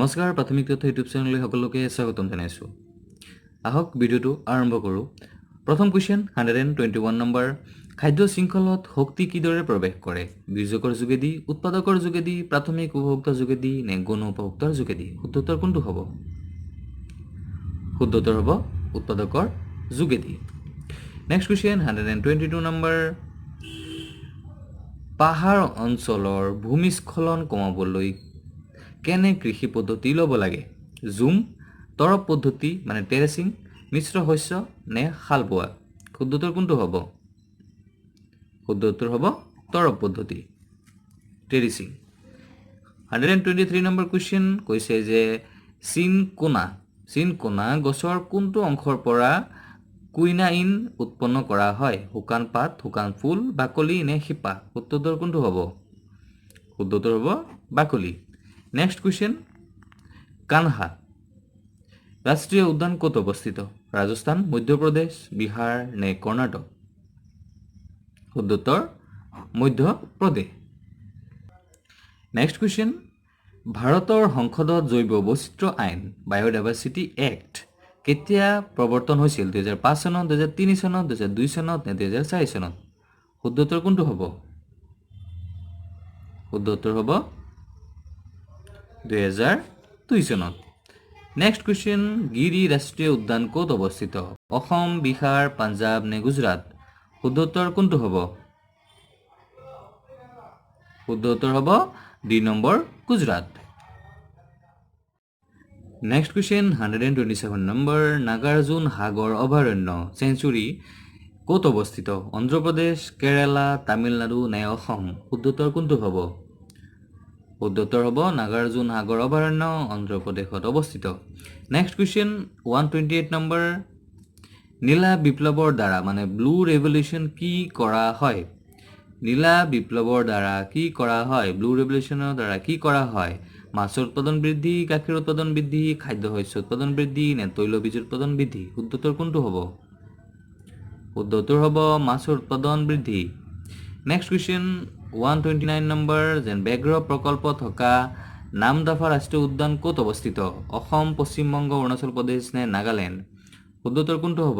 নমস্কাৰ প্ৰাথমিক তথ্য ইউটিউব চেনেললৈ সকলোকে স্বাগতম জনাইছোঁ। আহক ভিডিঅ'টো আৰম্ভ কৰোঁ। প্ৰথম কুৱেশ্যন 121 নম্বৰ, খাদ্য শৃংখলত শক্তি কিদৰে প্ৰৱেশ কৰে? বীজকৰ যোগেদি, উৎপাদকৰ যোগেদি, প্ৰাথমিক উপভোক্তাৰ যোগেদি নে গৌণ উপভোক্তাৰ যোগেদি? শুদ্ধ উত্তৰ কোনটো হ'ব? শুদ্ধ উত্তৰ হ'ব উৎপাদকৰ যোগেদি। নেক্সট কুৱেশ্যন 122 নম্বৰ, পাহাৰ অঞ্চলৰ ভূমিস্খলন কমাবলৈ কেনে কৃষি পদ্ধতি ল'ব লাগে? জুম, তৰপ পদ্ধতি মানে টেৰেচিং, মিশ্ৰ শস্য নে হাল বোৱা? শুদ্ধ উত্তৰ কোনটো হ'ব? শুদ্ধ উত্তৰ হ'ব তৰপ পদ্ধতি, টেৰেচিং। 123 নম্বৰ কুৱেশ্যন কৈছে যে চিনকোনা গছৰ কোনটো অংশৰ পৰা কুইনাইন উৎপন্ন কৰা হয়? শুকান পাত, শুকান ফুল, বাকলি নে শিপা? শুদ্ধ উত্তৰ কোনটো হ'ব? শুদ্ধ উত্তৰ হ'ব বাকলি। নেক্সট কুৱেশ্যন, কানহা ৰাষ্ট্ৰীয় উদ্যান ক'ত অৱস্থিত? ৰাজস্থান, মধ্যপ্ৰদেশ, বিহাৰ নে কৰ্ণাটক? শুদ্ধ উত্তৰ মধ্যপ্ৰদেশ। নেক্সট কুৱেশ্যন, ভাৰতৰ সংসদত জৈৱ বৈচিত্ৰ্য আইন বায়'ডাইভাৰ্চিটি এক্ট কেতিয়া প্ৰৱৰ্তন হৈছিল? 2005 চনত, 2003 চনত, 2002 চনত নে 2004 চনত? শুদ্ধ উত্তৰ কোনটো হ'ব? শুদ্ধ উত্তৰ হ'ব 2002 চনত। নেক্সট কুৱেশ্যন, গিৰি ৰাষ্ট্ৰীয় উদ্যান ক'ত অৱস্থিত? অসম, বিহাৰ, পাঞ্জাৱ নে গুজৰাট? শুদ্ধ উত্তৰ কোনটো হ'ব? শুদ্ধ উত্তৰ হ'ব 2 number Gujarat. Next question 127 number, Nagarjuna Sagar অভয়াৰণ্য চেঞ্চুৰী ক'ত অৱস্থিত? অন্ধ্ৰপ্ৰদেশ, কেৰালা, তামিলনাডু নে অসম? শুদ্ধ উত্তৰ কোনটো হ'ব? শুদ্ধ উত্তৰ হ'ব নাগাৰ্জুন সাগৰ অভয়াৰণ্য অন্ধ্ৰপ্ৰদেশত অৱস্থিত। নেক্সট কুৱেশ্যন 128 নম্বৰ, নীলা বিপ্লৱৰ দ্বাৰা মানে ব্লু ৰেভলিউশ্যন কি কৰা হয়? নীলা বিপ্লৱৰ দ্বাৰা কি কৰা হয়? ব্লু ৰেভলিউশ্যনৰ দ্বাৰা কি কৰা হয়? মাছৰ উৎপাদন বৃদ্ধি, গাখীৰ উৎপাদন বৃদ্ধি, খাদ্য শস্য উৎপাদন বৃদ্ধি নে তৈলবীজ উৎপাদন বৃদ্ধি? শুদ্ধ উত্তৰ কোনটো হ'ব? শুদ্ধ উত্তৰ হ'ব মাছৰ উৎপাদন বৃদ্ধি। নেক্সট কুৱেশ্যন 129 নম্বৰ, যেন ব্যাঘ্ৰ প্ৰকল্প থকা নামদাফা ৰাষ্ট্ৰীয় উদ্যান ক'ত অৱস্থিত? অসম, পশ্চিমবংগ, অৰুণাচল প্ৰদেশ নে নাগালেণ্ড? শুদ্ধ উত্তৰ কোনটো হ'ব?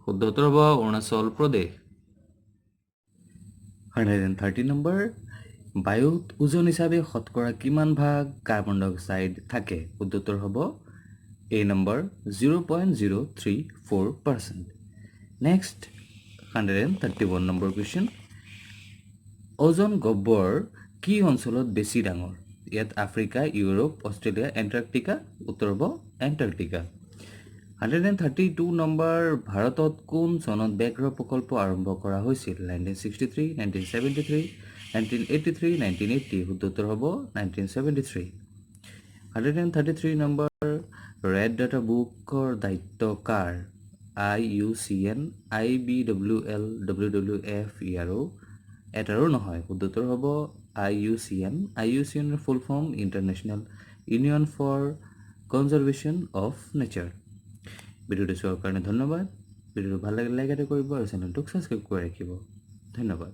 শুদ্ধ উত্তৰ হ'ব অৰুণাচল প্ৰদেশ। 130 নম্বৰ, বায়ুত ওজন হিচাপে শতকৰা কিমান ভাগ কাৰ্বন ডাই অক্সাইড থাকে? শুদ্ধ উত্তৰ হ'ব এ নম্বৰ 0.034%। নেক্সট 131 নম্বৰ কুৱেশ্যন, ওজন গহ্বৰ কি অঞ্চলত বেছি ডাঙৰ? ইয়াত আফ্ৰিকা, ইউৰোপ, অষ্ট্ৰেলিয়া, এণ্টাৰ্কটিকা? উত্তৰ হ'ব এণ্টাৰ্কটিকা। 132 নম্বৰ, ভাৰতত কোন চনত ব্যাঘ্ৰ প্ৰকল্প আৰম্ভ কৰা হৈছিল? 1963, 1973, 1983, 1980? শুদ্ধ উত্তৰ হ'ব 1973। 133 নম্বৰ, ৰেড ডাটা বুকৰ দায়িত্ব কাৰ? IUCN, IBWL, WWF এটাৰো নহয়। শুদ্ধ উত্তৰ হ'ব IUCN। IUCNৰ full form international union for conservation of nature. ভিডিঅ'টো চোৱাৰ কাৰণে ধন্যবাদ। ভিডিঅ'টো ভাল লাগিলে লাইক এটা কৰিব আৰু চেনেলটোক ছাবস্ক্ৰাইব কৰি ৰাখিব। ধন্যবাদ।